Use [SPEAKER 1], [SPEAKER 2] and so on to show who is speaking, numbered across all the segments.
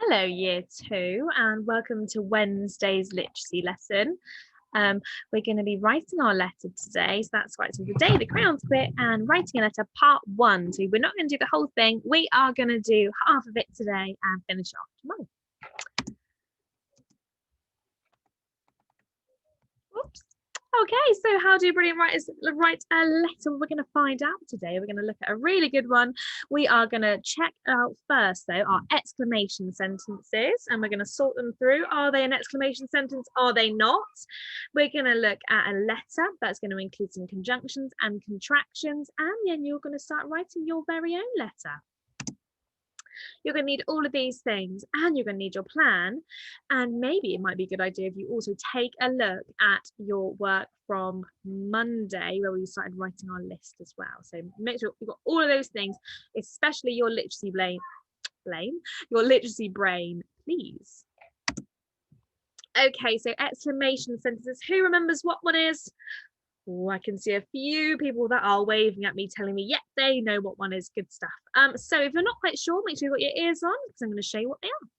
[SPEAKER 1] Hello, year two, and welcome to Wednesday's literacy lesson. We're going to be writing our letter today. So that's right. So the day the crayons quit and writing a letter part one. So we're not going to do the whole thing. We are going to do half of it today and finish off tomorrow. Oops. Okay, so how do brilliant writers write a letter? We're going to find out today. We're going to look at a really good one. We are going to check out first, though, our exclamation sentences, and we're going to sort them through. Are they an exclamation sentence? Are they not? We're going to look at a letter that's going to include some conjunctions and contractions, and then you're going to start writing your very own letter. You're going to need all of these things, and you're going to need your plan, and maybe it might be a good idea if you also take a look at your work from Monday where we started writing our list as well. So make sure you've got all of those things, especially your literacy your literacy brain, please. Okay, so exclamation sentences. Who remembers what one is? Oh, I can see a few people that are waving at me, telling me, yep, they know what one is. Good stuff. So if you're not quite sure, make sure you've got your ears on, because I'm going to show you what they are.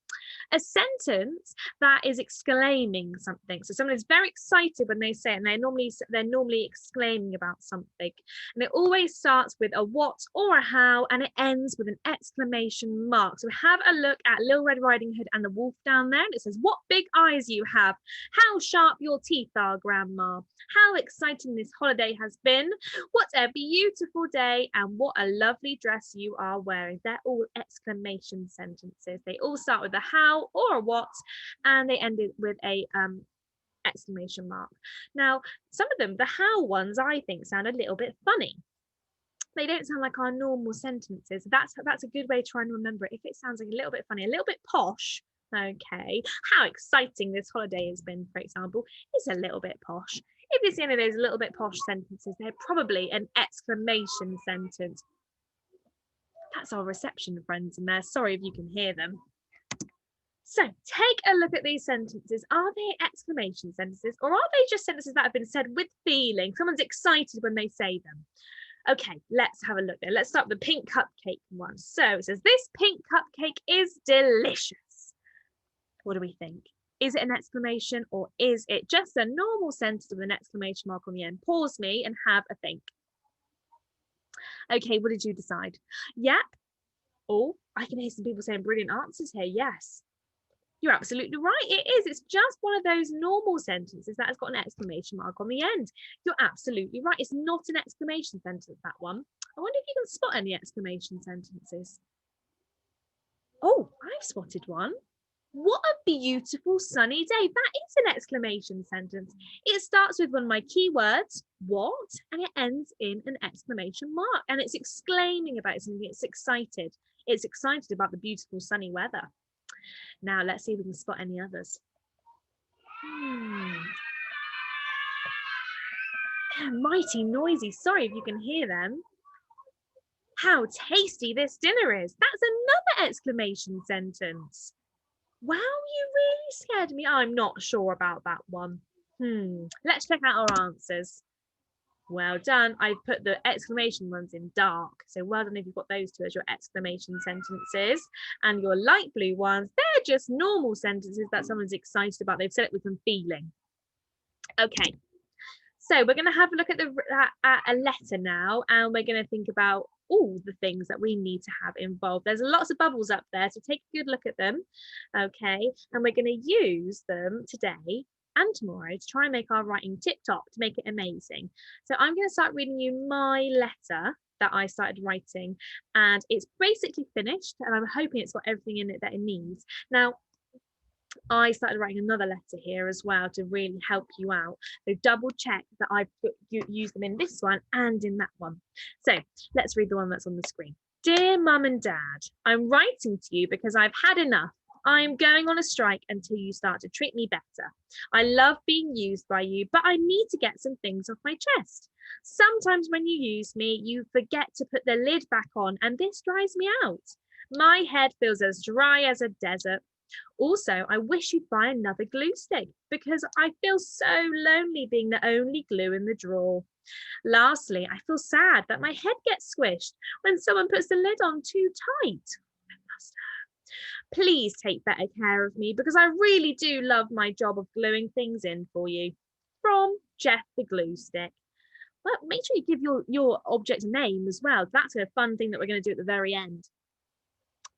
[SPEAKER 1] A sentence that is exclaiming something. So someone is very excited when they say it, and they're normally exclaiming about something. And it always starts with a what or a how, and it ends with an exclamation mark. So have a look at Little Red Riding Hood and the wolf down there. And it says, what big eyes you have. How sharp your teeth are, Grandma. How exciting this holiday has been. What a beautiful day, and what a lovely dress you are wearing. They're all exclamation sentences. They all start with a how or a what, and they end it with a exclamation mark. Now, some of them, the how ones, I think sound a little bit funny. They don't sound like our normal sentences. That's a good way to try and remember it. If it sounds like a little bit funny, a little bit posh, okay, how exciting this holiday has been, for example, is a little bit posh. If you see any of those little bit posh sentences, they're probably an exclamation sentence. That's our reception friends in there. Sorry if you can hear them. So take a look at these sentences. Are they exclamation sentences, or are they just sentences that have been said with feeling? Someone's excited when they say them. Okay, let's have a look there. Let's start with the pink cupcake one. So it says, this pink cupcake is delicious. What do we think? Is it an exclamation, or is it just a normal sentence with an exclamation mark on the end? Pause me and have a think. Okay, what did you decide? Yep. Oh, I can hear some people saying brilliant answers here. Yes. You're absolutely right. It is. It's just one of those normal sentences that has got an exclamation mark on the end. You're absolutely right. It's not an exclamation sentence, that one. I wonder if you can spot any exclamation sentences. Oh, I've spotted one. What a beautiful sunny day. That is an exclamation sentence. It starts with one of my keywords, what, and it ends in an exclamation mark. And it's exclaiming about something. It's excited. It's excited about the beautiful sunny weather. Now, let's see if we can spot any others. They're mighty noisy. Sorry if you can hear them. How tasty this dinner is. That's another exclamation sentence. Wow, you really scared me. I'm not sure about that one. Let's check out our answers. Well done. I've put the exclamation ones in dark. So well done if you've got those two as your exclamation sentences. And your light blue ones, they're just normal sentences that someone's excited about. They've said it with some feeling. Okay. So we're going to have a look at a letter now, and we're going to think about all the things that we need to have involved. There's lots of bubbles up there, so take a good look at them. Okay. And we're going to use them today and tomorrow to try and make our writing tip-top, to make it amazing. So I'm going to start reading you my letter that I started writing, and it's basically finished, and I'm hoping it's got everything in it that it needs. Now, I started writing another letter here as well to really help you out. So double check that I've used them in this one and in that one. So let's read the one that's on the screen. Dear Mum and Dad, I'm writing to you because I've had enough. I'm going on a strike until you start to treat me better. I love being used by you, but I need to get some things off my chest. Sometimes when you use me, you forget to put the lid back on, and this dries me out. My head feels as dry as a desert. Also, I wish you'd buy another glue stick because I feel so lonely being the only glue in the drawer. Lastly, I feel sad that my head gets squished when someone puts the lid on too tight. Please take better care of me because I really do love my job of gluing things in for you. From Jeff the Glue Stick. Well, make sure you give your object a name as well. That's a fun thing that we're going to do at the very end.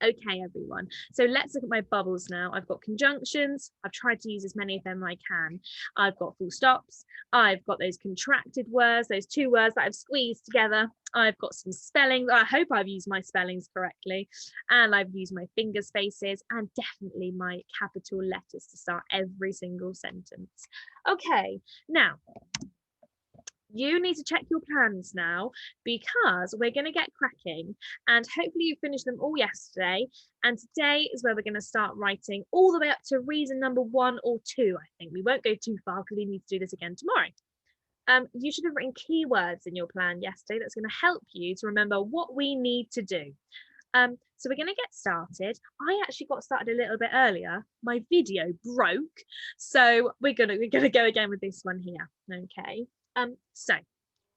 [SPEAKER 1] Okay, everyone. So let's look at my bubbles now. I've got conjunctions. I've tried to use as many of them as I can. I've got full stops. I've got those contracted words, those two words that I've squeezed together. I've got some spellings. I hope I've used my spellings correctly. And I've used my finger spaces and definitely my capital letters to start every single sentence. Okay, now you need to check your plans now because we're going to get cracking and hopefully you finished them all yesterday, and today is where we're going to start writing all the way up to reason number 1 or 2. I think we won't go too far because we need to do this again tomorrow. You should have written keywords in your plan yesterday that's going to help you to remember what we need to do. So we're going to get started. I actually got started a little bit earlier. My video broke, so we're gonna go again with this one here. Okay. So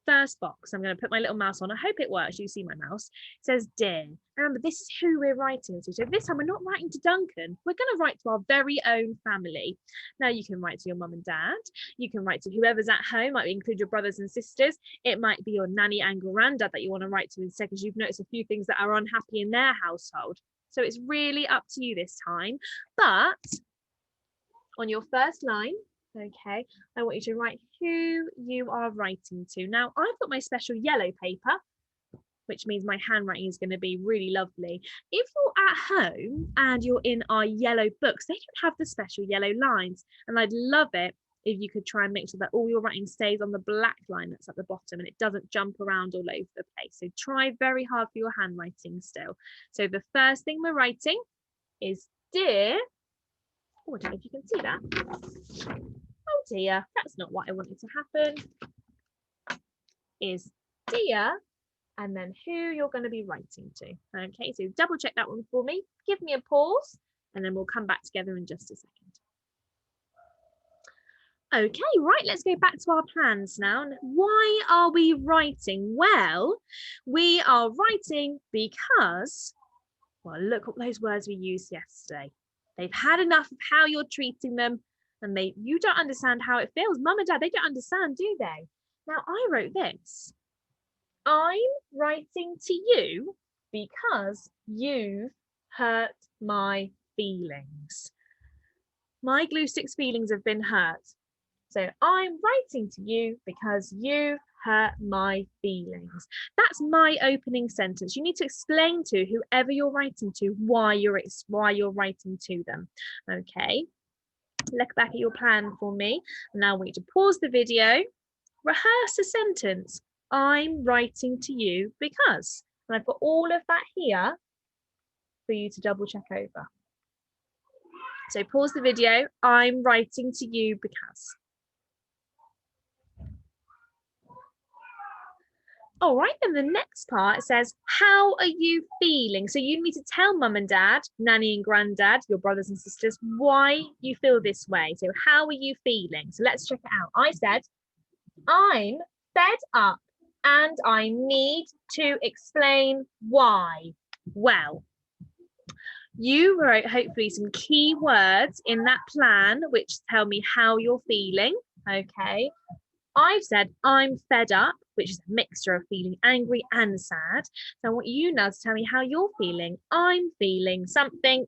[SPEAKER 1] first box, I'm going to put my little mouse on. I hope it works. You see my mouse. It says dear. Remember, this is who we're writing to. So this time we're not writing to Duncan. We're going to write to our very own family. Now you can write to your mum and dad. You can write to whoever's at home. Might include your brothers and sisters. It might be your nanny and granddad that you want to write to instead because you've noticed a few things that are unhappy in their household. So it's really up to you this time. But on your first line, okay, I want you to write who you are writing to. Now, I've got my special yellow paper, which means my handwriting is going to be really lovely. If you're at home and you're in our yellow books, they don't have the special yellow lines. And I'd love it if you could try and make sure that all your writing stays on the black line that's at the bottom and it doesn't jump around all over the place. So try very hard for your handwriting still. So the first thing we're writing is dear. Oh, I don't know if you can see that. Oh dear, that's not what I wanted to happen. Is dear, and then who you're going to be writing to. Okay, so double check that one for me. Give me a pause, and then we'll come back together in just a second. Okay, right, let's go back to our plans now. Why are we writing? Well, we are writing because, well, look at those words we used yesterday. They've had enough of how you're treating them, and you don't understand how it feels. Mum and Dad, they don't understand, do they? Now, I wrote this. I'm writing to you because you've hurt my feelings. My glue stick's feelings have been hurt. So I'm writing to you because you hurt my feelings. That's my opening sentence. You need to explain to whoever you're writing to why you're writing to them. Okay. Look back at your plan for me. Now I want you to pause the video, rehearse a sentence. I'm writing to you because, and I've got all of that here for you to double check over. So pause the video. I'm writing to you because. All right, then the next part says, how are you feeling? So you need to tell mum and dad, nanny and granddad, your brothers and sisters, why you feel this way. So how are you feeling? So let's check it out. I said, I'm fed up and I need to explain why. Well, you wrote hopefully some key words in that plan which tell me how you're feeling. Okay. I've said I'm fed up, which is a mixture of feeling angry and sad. So I want you now to tell me how you're feeling. I'm feeling something.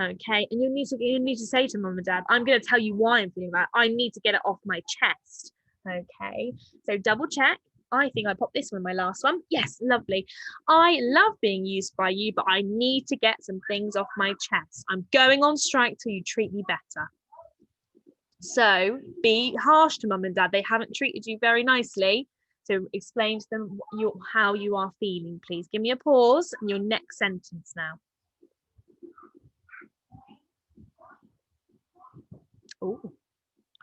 [SPEAKER 1] Okay. And you need to say to mum and dad, I'm going to tell you why I'm feeling that. I need to get it off my chest. Okay. So double check. I think I popped this one, my last one. Yes, lovely. I love being used by you, but I need to get some things off my chest. I'm going on strike till you treat me better. So be harsh to mum and dad. They haven't treated you very nicely. So explain to them how you are feeling, please. Give me a pause and your next sentence now. Oh,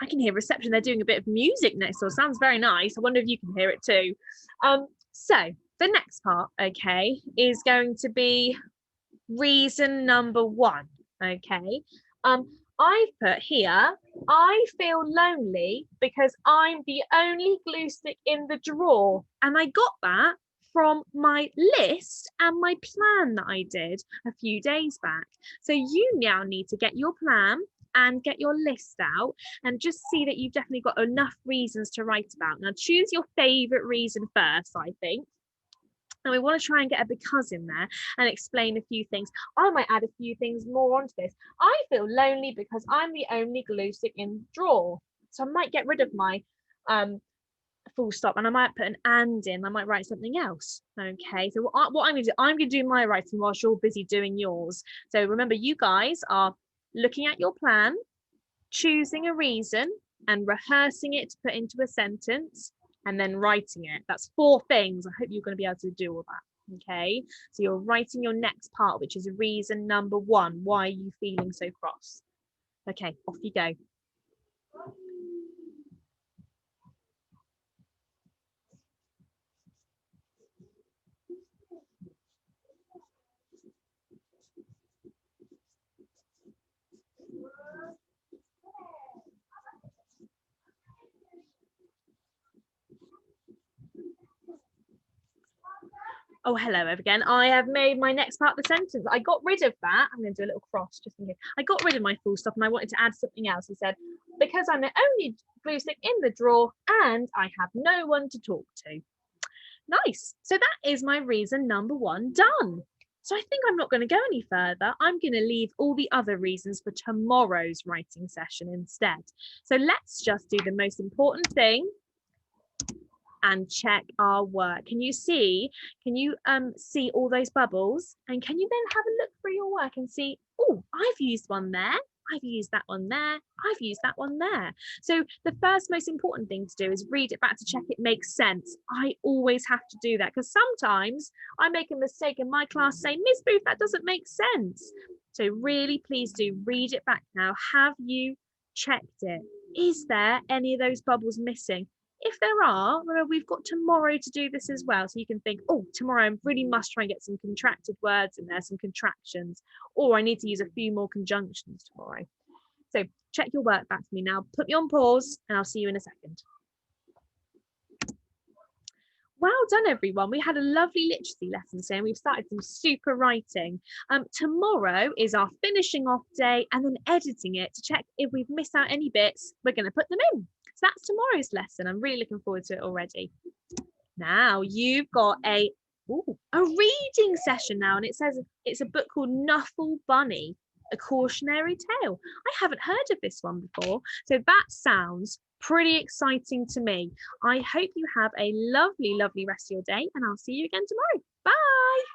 [SPEAKER 1] I can hear reception. They're doing a bit of music next door. Sounds very nice. I wonder if you can hear it too. So the next part, okay, is going to be reason number 1. Okay. I've put here, I feel lonely because I'm the only glue stick in the drawer. And I got that from my list and my plan that I did a few days back. So you now need to get your plan and get your list out and just see that you've definitely got enough reasons to write about. Now choose your favorite reason first, I think. And we want to try and get a because in there and explain a few things. I might add a few things more onto this. I feel lonely because I'm the only glue stick in the drawer. So I might get rid of my full stop and I might put an and in. I might write something else. Okay, so what I'm going to do, I'm going to do my writing whilst you're busy doing yours. So remember, you guys are looking at your plan, choosing a reason and rehearsing it to put into a sentence, and then writing it. That's 4 things. I hope you're going to be able to do all that. Okay, so you're writing your next part, which is reason number 1. Why are you feeling so cross? Okay, off you go. Oh, hello again. I have made my next part of the sentence. I got rid of that. I'm going to do a little cross just in case. I got rid of my full stop and I wanted to add something else. He said, because I'm the only glue stick in the drawer and I have no one to talk to. Nice. So that is my reason number 1 done. So I think I'm not going to go any further. I'm going to leave all the other reasons for tomorrow's writing session instead. So let's just do the most important thing and check our work. Can you see all those bubbles? And can you then have a look through your work and see, oh, I've used one there. I've used that one there. I've used that one there. So the first most important thing to do is read it back to check it makes sense. I always have to do that because sometimes I make a mistake in my class saying, Miss Booth, that doesn't make sense. So really, please do read it back now. Have you checked it? Is there any of those bubbles missing? If there are, remember, we've got tomorrow to do this as well. So you can think, oh, tomorrow I really must try and get some contracted words in there, some contractions, or I need to use a few more conjunctions tomorrow. So check your work back to me now. Put me on pause and I'll see you in a second. Well done, everyone. We had a lovely literacy lesson today and we've started some super writing. Tomorrow is our finishing off day and then editing it to check if we've missed out any bits. We're going to put them in. So that's tomorrow's lesson. I'm really looking forward to it already. Now you've got a reading session now, and it says it's a book called Nuffle Bunny, A Cautionary Tale. I haven't heard of this one before, so that sounds pretty exciting to me. I hope you have a lovely, lovely rest of your day, and I'll see you again tomorrow. Bye.